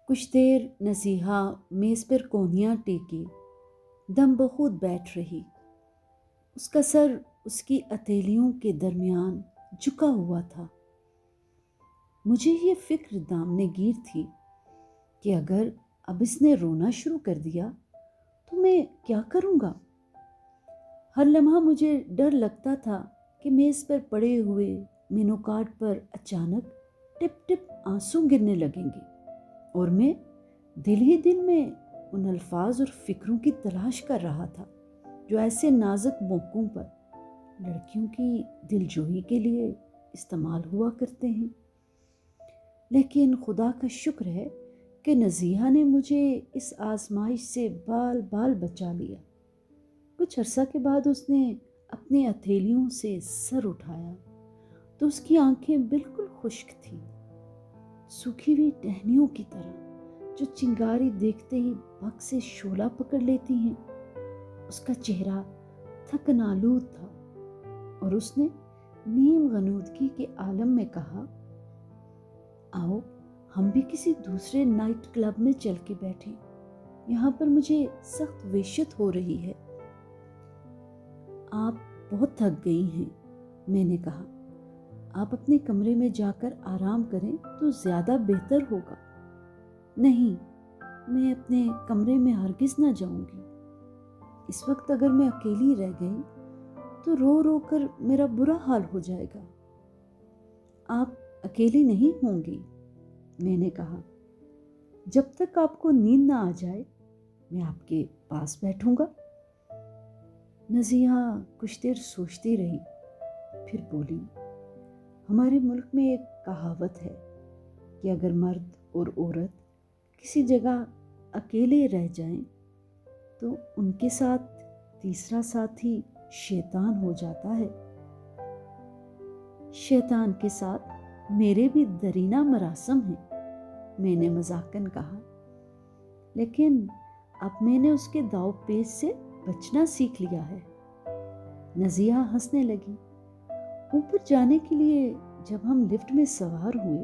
کچھ دیر نصیحہ میز پر کونیاں ٹیکی دم بخود بیٹھ رہی۔ اس کا سر اس کی ہتھیلیوں کے درمیان جھکا ہوا تھا۔ مجھے یہ فکر دامنے گیر تھی کہ اگر اب اس نے رونا شروع کر دیا تو میں کیا کروں گا؟ ہر لمحہ مجھے ڈر لگتا تھا کہ میز پر پڑے ہوئے مینو کارڈ پر اچانک ٹپ ٹپ آنسو گرنے لگیں گے اور میں دل ہی دل میں ان الفاظ اور فکروں کی تلاش کر رہا تھا جو ایسے نازک موقعوں پر لڑکیوں کی دل جوئی کے لیے استعمال ہوا کرتے ہیں۔ لیکن خدا کا شکر ہے کہ نزیحہ نے مجھے اس آزمائش سے بال بال بچا لیا۔ کچھ عرصہ کے بعد اس نے اپنی ہتھیلیوں سے سر اٹھایا تو اس کی آنکھیں بالکل خشک تھیں، سوکھی ہوئی ٹہنیوں کی طرح جو چنگاری دیکھتے ہی بھگ سے شعلہ پکڑ لیتی ہیں۔ اس کا چہرہ تھکن آلود تھا اور اس نے نیم غنودگی کے عالم میں کہا، آؤ ہم بھی کسی دوسرے نائٹ کلب میں چل کے بیٹھیں، یہاں پر مجھے سخت وحشت ہو رہی ہے۔ آپ بہت تھک گئی ہیں، میں نے کہا، آپ اپنے کمرے میں جا کر آرام کریں تو زیادہ بہتر ہوگا۔ نہیں، میں اپنے کمرے میں ہرگز نہ جاؤں گی۔ اس وقت اگر میں اکیلی رہ گئی تو رو رو کر میرا برا حال ہو جائے گا۔ آپ اکیلی نہیں ہوں گی، میں نے کہا، جب تک آپ کو نیند نہ آ جائے میں آپ کے پاس بیٹھوں گا۔ نزیحہ کچھ دیر سوچتی رہی، پھر بولی، ہمارے ملک میں ایک کہاوت ہے کہ اگر مرد اور عورت کسی جگہ اکیلے رہ جائیں تو ان کے ساتھ تیسرا ساتھی شیطان ہو جاتا ہے۔ شیطان کے ساتھ میرے بھی درینہ مراسم ہیں، میں نے مذاقاً کہا، لیکن اب میں نے اس کے داؤ پیچ سے بچنا سیکھ لیا ہے۔ نزیحہ ہنسنے لگی۔ اوپر جانے کے لیے جب ہم لفٹ میں سوار ہوئے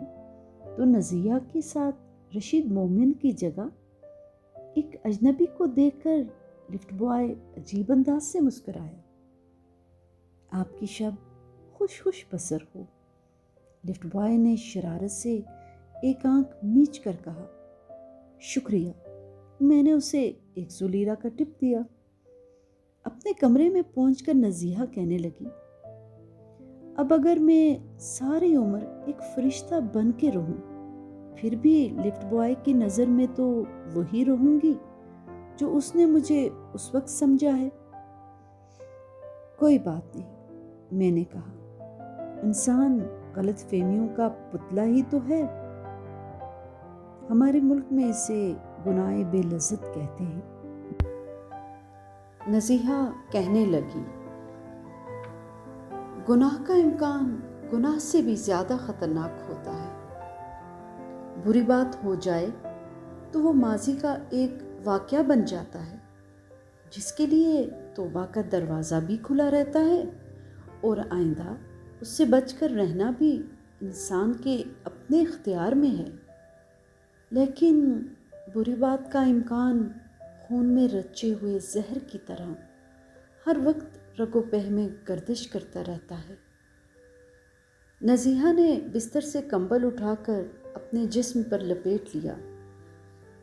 تو نزیحہ کے ساتھ رشید مومن کی جگہ ایک اجنبی کو دیکھ کر لفٹ بوائے عجیب انداز سے مسکرایا۔ آپ کی شب خوش خوش بسر ہو، لفٹ بوائے نے شرارت سے ایک آنکھ میچ کر کہا۔ شکریہ، میں نے اسے 100 لیرہ کا ٹپ دیا۔ اپنے کمرے میں پہنچ کر نزیحہ کہنے لگی، اب اگر میں ساری عمر ایک فرشتہ بن کے رہوں پھر بھی لفٹ بوائے کی نظر میں تو وہی رہوں گی جو اس نے مجھے اس وقت سمجھا ہے۔ کوئی بات نہیں، میں نے کہا، انسان غلط فہمیوں کا پتلا ہی تو ہے۔ ہمارے ملک میں اسے گناہ بے لذت کہتے ہیں۔ نزیحہ کہنے لگی، گناہ کا امکان گناہ سے بھی زیادہ خطرناک ہوتا ہے۔ بری بات ہو جائے تو وہ ماضی کا ایک واقعہ بن جاتا ہے جس کے لیے توبہ کا دروازہ بھی کھلا رہتا ہے اور آئندہ اس سے بچ کر رہنا بھی انسان کے اپنے اختیار میں ہے۔ لیکن بری بات کا امکان خون میں رچے ہوئے زہر کی طرح ہر وقت رگ و پہ میں گردش کرتا رہتا ہے۔ نزیحہ نے بستر سے کمبل اٹھا کر اپنے جسم پر لپیٹ لیا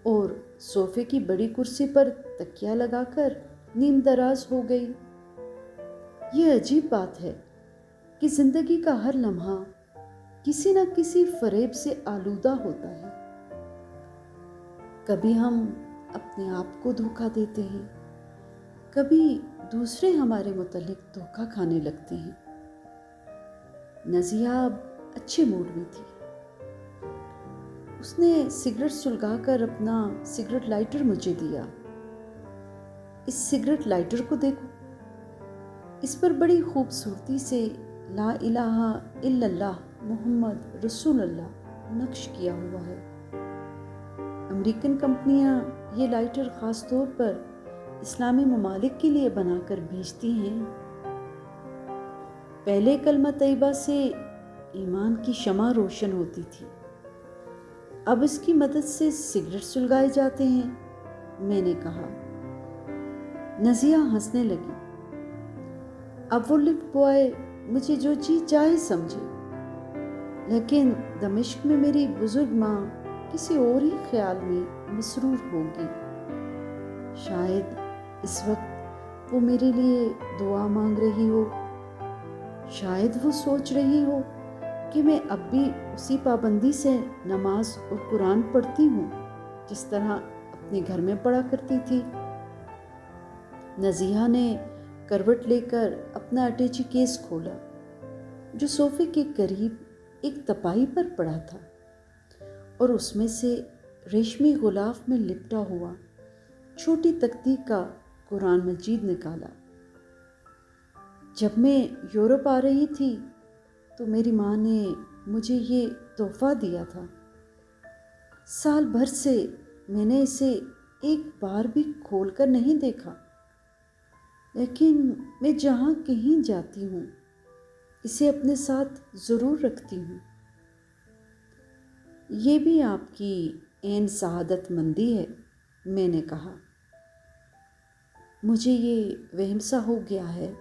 اور صوفے کی بڑی کرسی پر تکیہ لگا کر نیم دراز ہو گئی۔ یہ عجیب بات ہے کہ زندگی کا ہر لمحہ کسی نہ کسی فریب سے آلودہ ہوتا ہے۔ کبھی ہم اپنے آپ کو دھوکہ دیتے ہیں، کبھی دوسرے ہمارے متعلق دھوکہ کھانے لگتے ہیں۔ نزیحہ اب اچھے موڈ میں تھی۔ اس نے سگریٹ سلگا کر اپنا سگریٹ لائٹر مجھے دیا۔ اس سگریٹ لائٹر کو دیکھو، اس پر بڑی خوبصورتی سے لا الہ الا اللہ محمد رسول اللہ نقش کیا ہوا ہے۔ امریکن کمپنیاں یہ لائٹر خاص طور پر اسلامی ممالک کے لیے بنا کر بھیجتی ہیں۔ پہلے کلمہ طیبہ سے ایمان کی شمع روشن ہوتی تھی، اب اس کی مدد سے سگریٹ سلگائے جاتے ہیں، میں نے کہا۔ نزیہ ہنسنے لگی۔ اب وہ لفٹ بوائے مجھے جو جی چاہے سمجھے، لیکن دمشق میں میری بزرگ ماں کسی اور ہی خیال میں مسرور ہوگی۔ شاید اس وقت وہ میرے لیے دعا مانگ رہی ہو، شاید وہ سوچ رہی ہو کہ میں اب بھی اسی پابندی سے نماز اور قرآن پڑھتی ہوں جس طرح اپنے گھر میں پڑھا کرتی تھی۔ نزیہہ نے کروٹ لے کر اپنا اٹیچی کیس کھولا جو صوفے کے قریب ایک تپائی پر پڑا تھا، اور اس میں سے ریشمی غلاف میں لپٹا ہوا چھوٹی تختی کا قرآن مجید نکالا۔ جب میں یورپ آ رہی تھی تو میری ماں نے مجھے یہ تحفہ دیا تھا۔ سال بھر سے میں نے اسے ایک بار بھی کھول کر نہیں دیکھا، لیکن میں جہاں کہیں جاتی ہوں اسے اپنے ساتھ ضرور رکھتی ہوں۔ یہ بھی آپ کی عین سعادت مندی ہے، میں نے کہا۔ مجھے یہ وہم سا ہو گیا ہے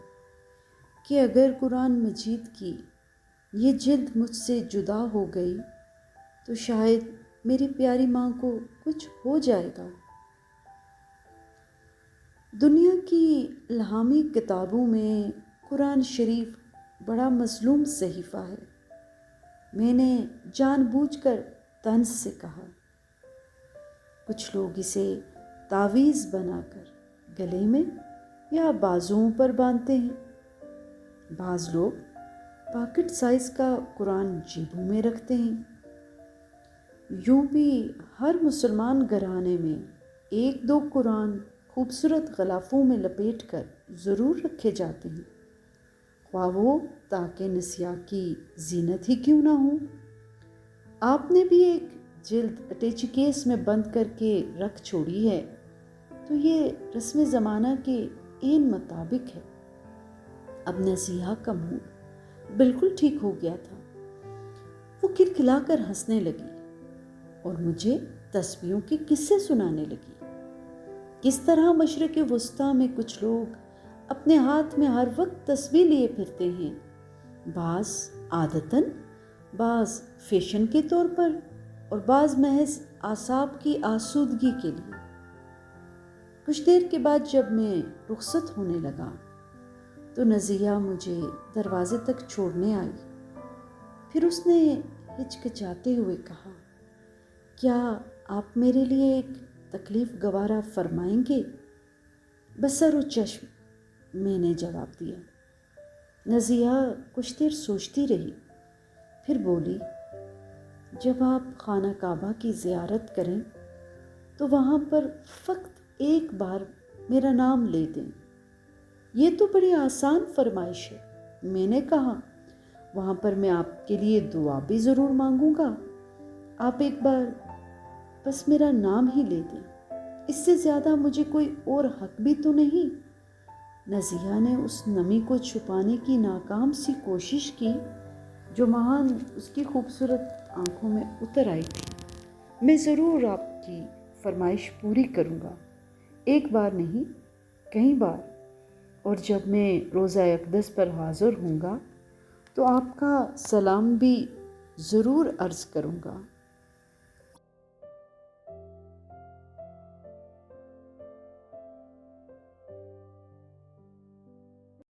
کہ اگر قرآن مجید کی یہ جلد مجھ سے جدا ہو گئی تو شاید میری پیاری ماں کو کچھ ہو جائے گا۔ دنیا کی الہامی کتابوں میں قرآن شریف بڑا مظلوم صحیفہ ہے، میں نے جان بوجھ کر طنز سے کہا۔ کچھ لوگ اسے تعویذ بنا کر گلے میں یا بازوؤں پر باندھتے ہیں، بعض لوگ پاکٹ سائز کا قرآن جیبوں میں رکھتے ہیں۔ یوں بھی ہر مسلمان گھرانے میں ایک دو قرآن خوبصورت غلافوں میں لپیٹ کر ضرور رکھے جاتے ہیں، خواہ وہ تاکہ نسیاں کی زینت ہی کیوں نہ ہو۔ آپ نے بھی ایک جلد اٹیچی کیس میں بند کر کے رکھ چھوڑی ہے تو یہ رسم زمانہ کے عین مطابق ہے۔ اب نزیہہ کا موڈ بالکل ٹھیک ہو گیا تھا۔ وہ کھلکھلا کر ہنسنے لگی اور مجھے تسبیحوں کے قصے سنانے لگی۔ کس طرح مشرق وسطیٰ میں کچھ لوگ اپنے ہاتھ میں ہر وقت تسبیح لیے پھرتے ہیں، بعض عادتاً، بعض فیشن کے طور پر، اور بعض محض اعصاب کی آسودگی کے لیے۔ کچھ دیر کے بعد جب میں رخصت ہونے لگا تو نزیہہ مجھے دروازے تک چھوڑنے آئی۔ پھر اس نے ہچکچاتے ہوئے کہا، کیا آپ میرے لیے ایک تکلیف گوارا فرمائیں گے؟ بسر و چشم، میں نے جواب دیا۔ نزیہہ کچھ دیر سوچتی رہی، پھر بولی، جب آپ خانہ کعبہ کی زیارت کریں تو وہاں پر فقط ایک بار میرا نام لے دیں۔ یہ تو بڑی آسان فرمائش ہے، میں نے کہا۔ وہاں پر میں آپ کے لیے دعا بھی ضرور مانگوں گا۔ آپ ایک بار بس میرا نام ہی لے دیں، اس سے زیادہ مجھے کوئی اور حق بھی تو نہیں۔ نزیہہ نے اس نمی کو چھپانے کی ناکام سی کوشش کی جو مہان اس کی خوبصورت آنکھوں میں اتر آئی تھی۔ میں ضرور آپ کی فرمائش پوری کروں گا، ایک بار نہیں، کئی بار، اور جب میں روضہ اقدس پر حاضر ہوں گا تو آپ کا سلام بھی ضرور عرض کروں گا۔